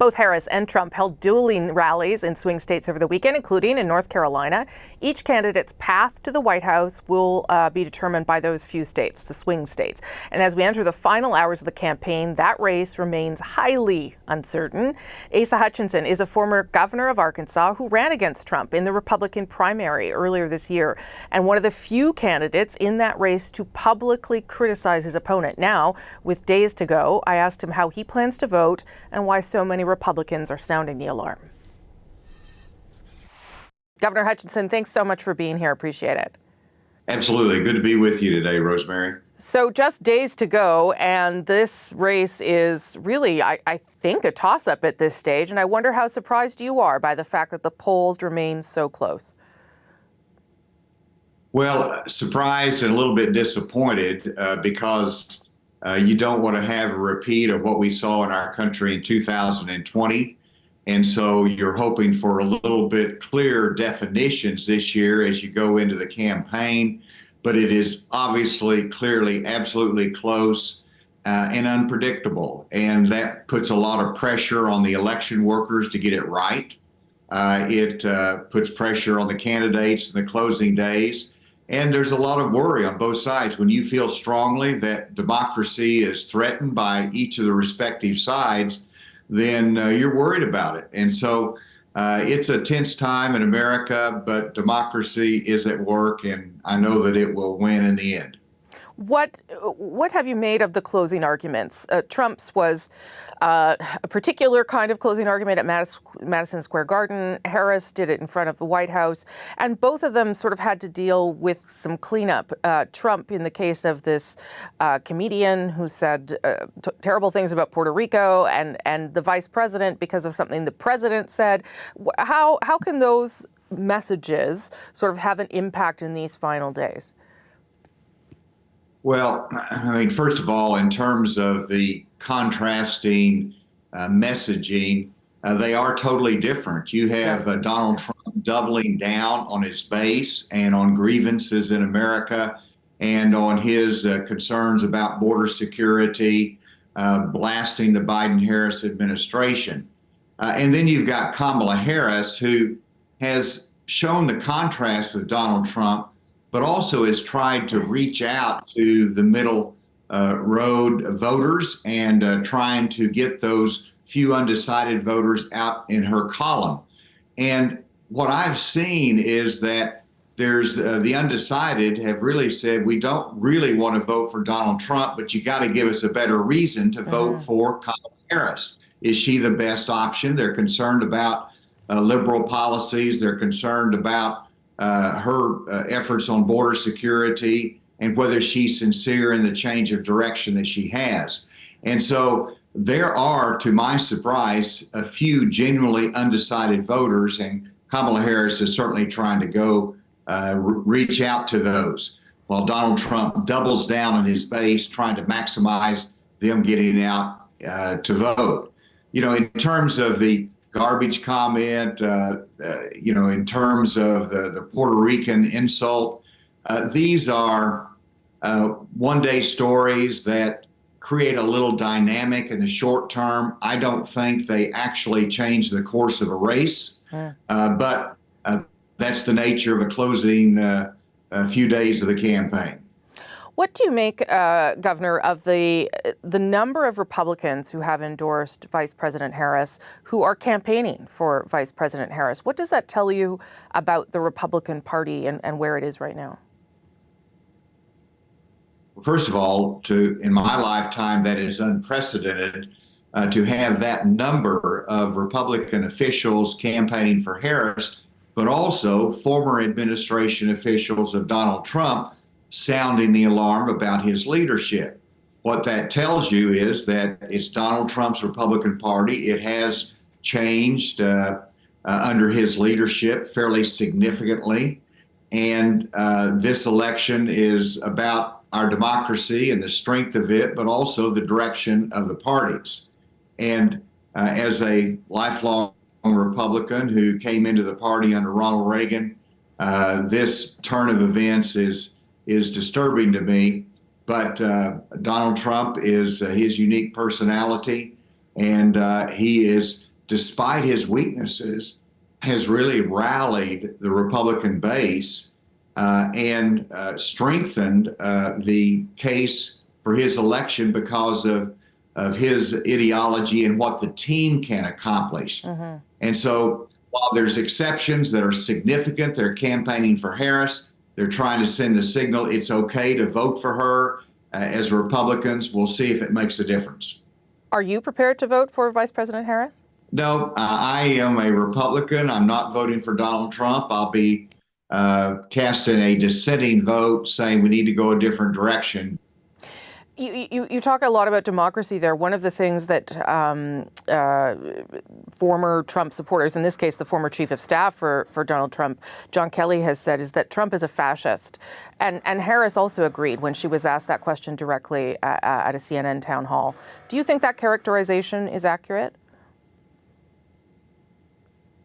Both Harris and Trump held dueling rallies in swing states over the weekend, including in North Carolina. Each candidate's path to the White House will be determined by those few states, the swing states. And as we enter the final hours of the campaign, that race remains highly uncertain. Asa Hutchinson is a former governor of Arkansas who ran against Trump in the Republican primary earlier this year, and one of the few candidates in that race to publicly criticize his opponent. Now, with days to go, I asked him how he plans to vote and why so many Republicans are sounding the alarm. Governor Hutchinson, thanks so much for being here. Appreciate it. Absolutely. Good to be with you today, Rosemary. So just days to go, and this race is really, I think, a toss-up at this stage. And I wonder how surprised you are by the fact that the polls remain so close. Well, surprised and a little bit disappointed because you don't want to have a repeat of what we saw in our country in 2020. And so you're hoping for a little bit clearer definitions this year as you go into the campaign. But it is obviously, clearly, absolutely close and unpredictable. And that puts a lot of pressure on the election workers to get it right. It puts pressure on the candidates in the closing days. And there's a lot of worry on both sides. When you feel strongly that democracy is threatened by each of the respective sides, then you're worried about it. And so it's a tense time in America, but democracy is at work, and I know that it will win in the end. What have you made of the closing arguments? Trump's was a particular kind of closing argument at Madison Square Garden. Harris did it in front of the White House. And both of them sort of had to deal with some cleanup. Trump, in the case of this comedian who said terrible things about Puerto Rico, and the vice president because of something the president said. How can those messages sort of have an impact in these final days? Well, I mean, first of all, in terms of the contrasting messaging, they are totally different. You have Donald Trump doubling down on his base and on grievances in America and on his concerns about border security, blasting the Biden-Harris administration. And then you've got Kamala Harris, who has shown the contrast with Donald Trump, but also has tried to reach out to the middle road voters and trying to get those few undecided voters out in her column. And what I've seen is that there's the undecided have really said, we don't really want to vote for Donald Trump, but you got to give us a better reason to vote for Kamala Harris. Is she the best option? They're concerned about liberal policies. They're concerned about her efforts on border security and whether she's sincere in the change of direction that she has. And so there are, to my surprise, a few genuinely undecided voters, and Kamala Harris is certainly trying to go reach out to those, while Donald Trump doubles down on his base, trying to maximize them getting out to vote. You know, in terms of the garbage comment, in terms of the Puerto Rican insult, these are one-day stories that create a little dynamic in the short term. I don't think they actually change the course of a race, but that's the nature of a closing few days of the campaign. What do you make, Governor, of the number of Republicans who have endorsed Vice President Harris, who are campaigning for Vice President Harris? What does that tell you about the Republican Party and where it is right now? First of all, in my lifetime, that is unprecedented to have that number of Republican officials campaigning for Harris, but also former administration officials of Donald Trump sounding the alarm about his leadership. What that tells you is that it's Donald Trump's Republican Party. It has changed under his leadership fairly significantly. And this election is about our democracy and the strength of it, but also the direction of the parties. And as a lifelong Republican who came into the party under Ronald Reagan, this turn of events is disturbing to me, but Donald Trump is his unique personality, and he is despite his weaknesses, has really rallied the Republican base and strengthened the case for his election because of his ideology and what the team can accomplish. Mm-hmm. And so while there's exceptions that are significant, they're campaigning for Harris, they're trying to send a signal it's okay to vote for her as Republicans. We'll see if it makes a difference. Are you prepared to vote for Vice President Harris? No, I am a Republican. I'm not voting for Donald Trump. I'll be casting a dissenting vote saying we need to go a different direction. You talk a lot about democracy there. One of the things that former Trump supporters, in this case the former chief of staff for Donald Trump, John Kelly, has said is that Trump is a fascist. And Harris also agreed when she was asked that question directly at a CNN town hall. Do you think that characterization is accurate?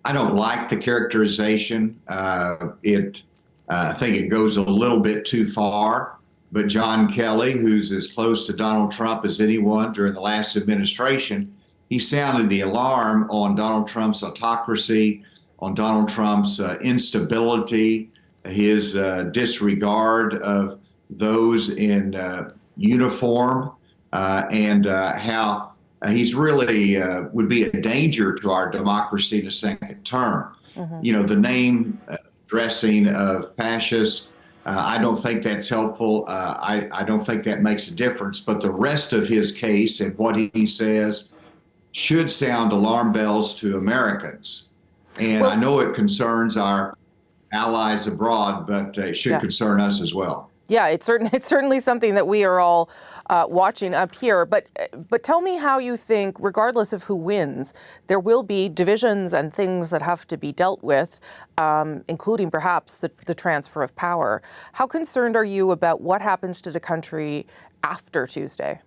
I don't like the characterization. I think it goes a little bit too far. But John Kelly, who's as close to Donald Trump as anyone during the last administration, he sounded the alarm on Donald Trump's autocracy, on Donald Trump's instability, his disregard of those in uniform, and how he's really would be a danger to our democracy in a second term. Mm-hmm. You know, the name dressing of fascist, I don't think that's helpful. I don't think that makes a difference. But the rest of his case and what he says should sound alarm bells to Americans. And I know it concerns our allies abroad, but it should concern us as well. Yeah, it's certainly something that we are all watching up here. But tell me how you think, regardless of who wins, there will be divisions and things that have to be dealt with, including perhaps the transfer of power. How concerned are you about what happens to the country after Tuesday?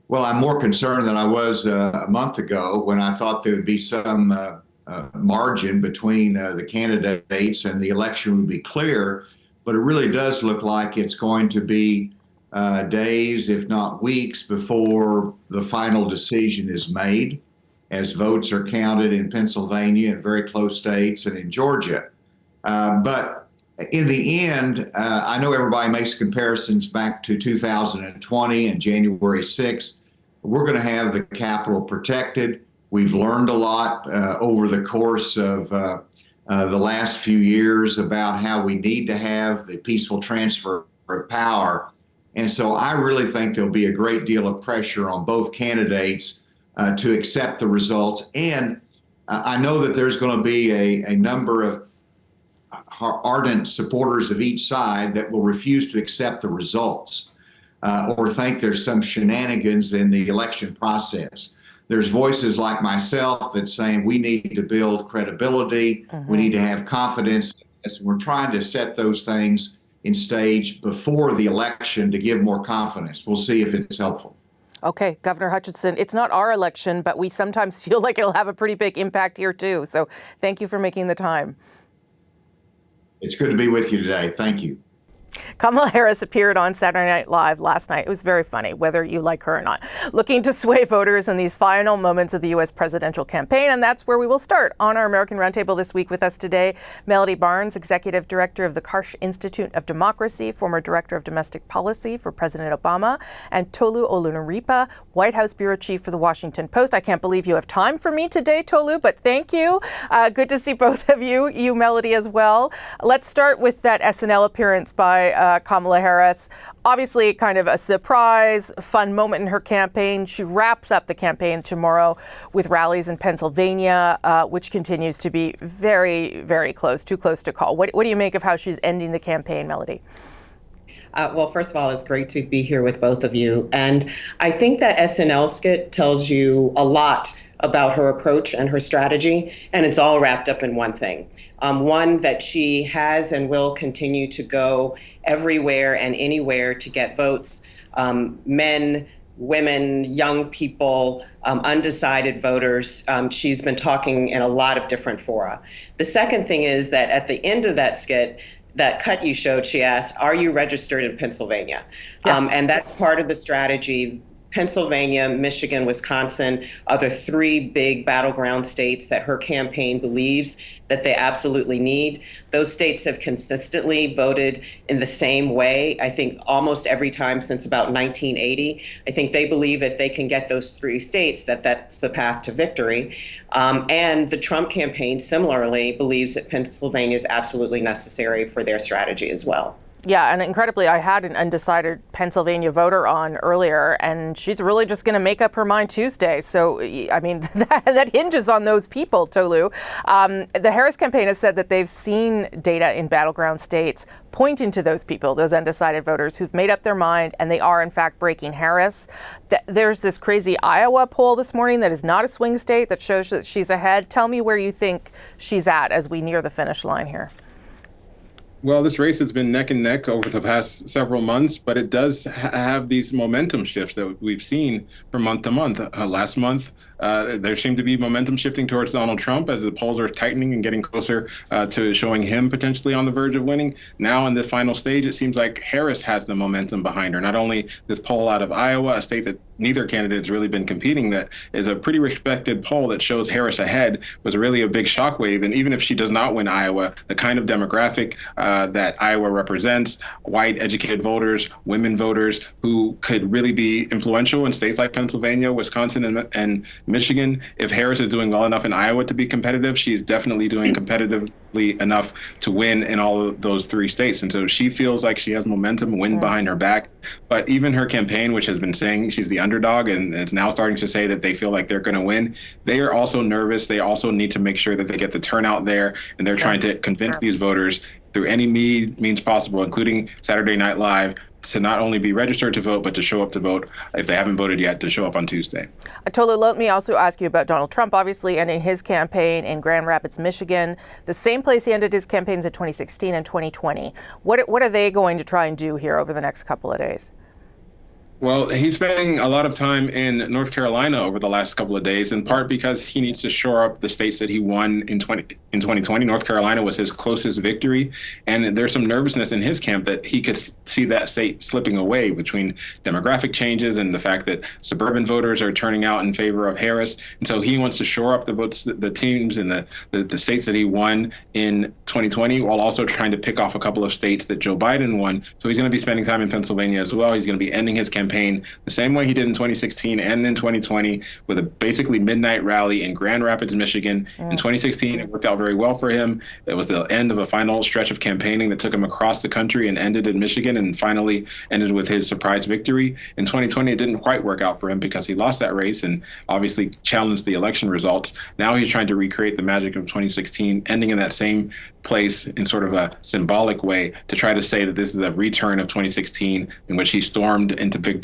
Well, I'm more concerned than I was a month ago when I thought there would be some margin between the candidates and the election would be clear. But it really does look like it's going to be days, if not weeks, before the final decision is made, as votes are counted in Pennsylvania and very close states and in Georgia. But in the end, I know everybody makes comparisons back to 2020 and January 6th. We're going to have the Capitol protected. We've learned a lot over the course of the last few years about how we need to have the peaceful transfer of power. And so I really think there'll be a great deal of pressure on both candidates to accept the results. And I know that there's going to be a number of ardent supporters of each side that will refuse to accept the results or think there's some shenanigans in the election process. There's voices like myself that's saying we need to build credibility. Mm-hmm. We need to have confidence. We're trying to set those things in stage before the election to give more confidence. We'll see if it's helpful. Okay, Governor Hutchinson, it's not our election, but we sometimes feel like it'll have a pretty big impact here too. So thank you for making the time. It's good to be with you today. Thank you. Kamala Harris appeared on Saturday Night Live last night. It was very funny, whether you like her or not, looking to sway voters in these final moments of the U.S. presidential campaign. And that's where we will start on our American Roundtable this week. With us today, Melody Barnes, Executive Director of the Karsh Institute of Democracy, former Director of Domestic Policy for President Obama, and Tolu Olunaripa, White House Bureau Chief for the Washington Post. I can't believe you have time for me today, Tolu, but thank you. Good to see both of you, Melody, as well. Let's start with that SNL appearance by Kamala Harris. Obviously kind of a surprise, fun moment in her campaign. She wraps up the campaign tomorrow with rallies in Pennsylvania, which continues to be very, very close, too close to call. What do you make of how she's ending the campaign, Melody? Well, first of all, it's great to be here with both of you. And I think that SNL skit tells you a lot about her approach and her strategy, and it's all wrapped up in one thing. One, that she has and will continue to go everywhere and anywhere to get votes, men, women, young people, undecided voters. She's been talking in a lot of different fora. The second thing is that at the end of that skit, that cut you showed, she asked, "Are you registered in Pennsylvania?" Yeah. And that's part of the strategy Pennsylvania, Michigan, Wisconsin are the three big battleground states that her campaign believes that they absolutely need. Those states have consistently voted in the same way, I think almost every time since about 1980. I think they believe if they can get those three states, that's the path to victory. And the Trump campaign similarly believes that Pennsylvania is absolutely necessary for their strategy as well. Yeah, and incredibly, I had an undecided Pennsylvania voter on earlier, and she's really just going to make up her mind Tuesday. So, I mean, that hinges on those people, Tolu. The Harris campaign has said that they've seen data in battleground states pointing to those people, those undecided voters who've made up their mind, and they are, in fact, breaking Harris. There's this crazy Iowa poll this morning that is not a swing state that shows that she's ahead. Tell me where you think she's at as we near the finish line here. Well, this race has been neck and neck over the past several months, but it does have these momentum shifts that we've seen from month to month. Last month, there seemed to be momentum shifting towards Donald Trump as the polls are tightening and getting closer to showing him potentially on the verge of winning. Now in the final stage, it seems like Harris has the momentum behind her. Not only this poll out of Iowa, a state that neither candidate's really been competing, that is a pretty respected poll that shows Harris ahead, was really a big shockwave. And even if she does not win Iowa, the kind of demographic that Iowa represents, white educated voters, women voters who could really be influential in states like Pennsylvania, Wisconsin, and Michigan. If Harris is doing well enough in Iowa to be competitive, she's definitely doing competitively enough to win in all of those three states. And so she feels like she has momentum, wind behind her back. But even her campaign, which has been saying she's the underdog and is now starting to say that they feel like they're going to win, they are also nervous. They also need to make sure that they get the turnout there. And they're trying to convince these voters through any means possible, including Saturday Night Live, to not only be registered to vote, but to show up to vote if they haven't voted yet, to show up on Tuesday. Tolu, let me also ask you about Donald Trump, obviously ending his campaign in Grand Rapids, Michigan, the same place he ended his campaigns in 2016 and 2020. What are they going to try and do here over the next couple of days? Well, he's spending a lot of time in North Carolina over the last couple of days, in part because he needs to shore up the states that he won in 2020. North Carolina was his closest victory, and there's some nervousness in his camp that he could see that state slipping away between demographic changes and the fact that suburban voters are turning out in favor of Harris. And so he wants to shore up the votes, the teams in the states that he won in 2020, while also trying to pick off a couple of states that Joe Biden won. So he's going to be spending time in Pennsylvania as well. He's going to be ending his campaign the same way he did in 2016 and in 2020 with a basically midnight rally in Grand Rapids, Michigan. In 2016, it worked out very well for him. It was the end of a final stretch of campaigning that took him across the country and ended in Michigan and finally ended with his surprise victory. In 2020, it didn't quite work out for him because he lost that race and obviously challenged the election results. Now he's trying to recreate the magic of 2016, ending in that same place in sort of a symbolic way to try to say that this is a return of 2016 in which he stormed into victory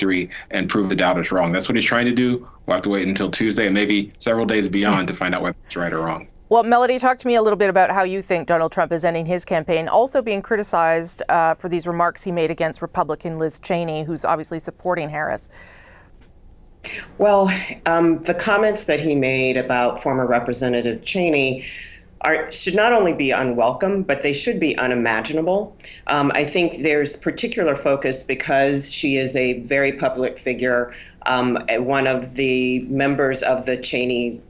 and proved the doubters wrong. That's what he's trying to do. We'll have to wait until Tuesday and maybe several days beyond to find out whether it's right or wrong. Well, Melody, talk to me a little bit about how you think Donald Trump is ending his campaign, also being criticized for these remarks he made against Republican Liz Cheney, who's obviously supporting Harris. Well, the comments that he made about former Representative Cheney should not only be unwelcome, but they should be unimaginable. I think there's particular focus because she is a very public figure, one of the members of the Cheney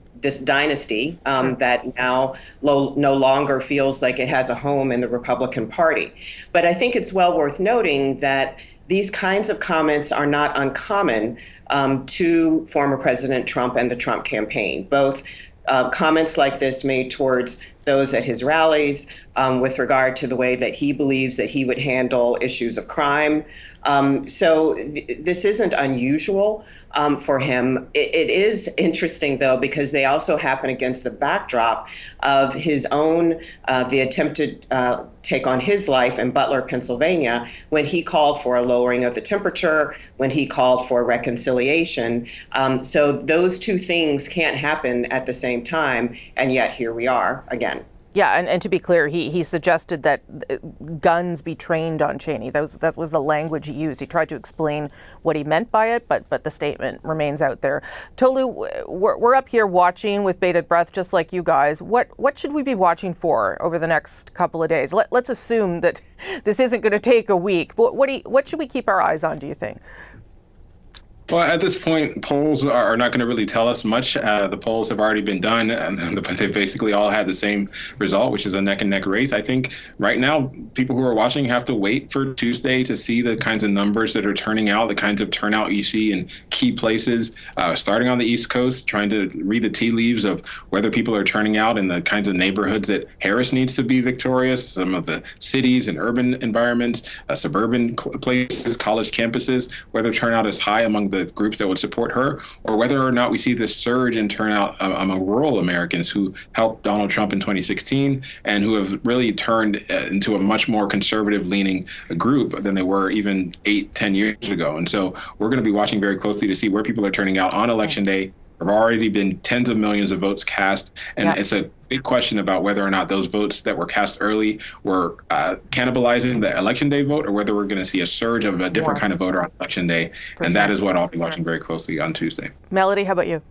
dynasty that now no longer feels like it has a home in the Republican Party. But I think it's well worth noting that these kinds of comments are not uncommon to former President Trump and the Trump campaign. Both comments like this made towards those at his rallies with regard to the way that he believes that he would handle issues of crime. So this isn't unusual for him. It is interesting, though, because they also happen against the backdrop of his own, the attempted take on his life in Butler, Pennsylvania, when he called for a lowering of the temperature, when he called for reconciliation. So those two things can't happen at the same time, and yet here we are again. Yeah, and to be clear, he suggested that guns be trained on Cheney. That was the language he used. He tried to explain what he meant by it, but the statement remains out there. Tolu, we're up here watching with bated breath, just like you guys. What should we be watching for over the next couple of days? Let's assume that this isn't going to take a week. But what should we keep our eyes on, do you think? Well, at this point, polls are not going to really tell us much. The polls have already been done, and they basically all had the same result, which is a neck-and-neck race. I think right now, people who are watching have to wait for Tuesday to see the kinds of numbers that are turning out, the kinds of turnout you see in key places, starting on the East Coast, trying to read the tea leaves of whether people are turning out in the kinds of neighborhoods that Harris needs to be victorious, some of the cities and urban environments, suburban places, college campuses, whether turnout is high among the groups that would support her, or whether or not we see this surge in turnout among rural Americans who helped Donald Trump in 2016 and who have really turned into a much more conservative-leaning group than they were even 8-10 years ago. And so we're going to be watching very closely to see where people are turning out on Election Day. There have already been tens of millions of votes cast, and it's a big question about whether or not those votes that were cast early were cannibalizing the Election Day vote, or whether we're going to see a surge of a different kind of voter on Election Day. That is what I'll be watching very closely on Tuesday. Melody, how about you?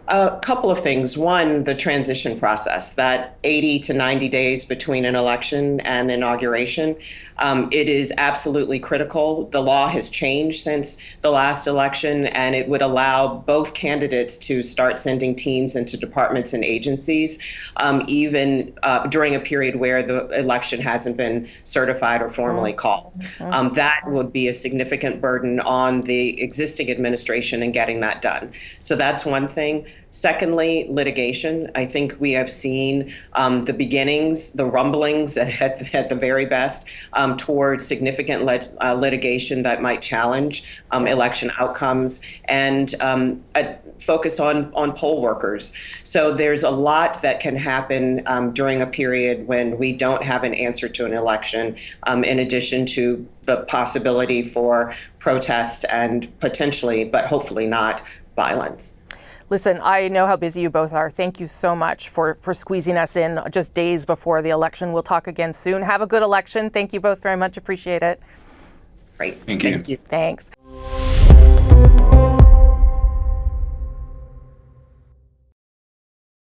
A couple of things. One, the transition process, that 80 to 90 days between an election and the inauguration. It is absolutely critical. The law has changed since the last election, and it would allow both candidates to start sending teams into departments and agencies, even during a period where the election hasn't been certified or formally called. That would be a significant burden on the existing administration in getting that done. So that's one thing. Secondly, litigation. I think we have seen the beginnings, the rumblings at the very best towards significant litigation that might challenge election outcomes, and a focus on poll workers. So there's a lot that can happen during a period when we don't have an answer to an election, in addition to the possibility for protest and potentially, but hopefully not, violence. Listen, I know how busy you both are. Thank you so much for squeezing us in just days before the election. We'll talk again soon. Have a good election. Thank you both very much. Appreciate it. Great. Thank you. Thank you. Thanks.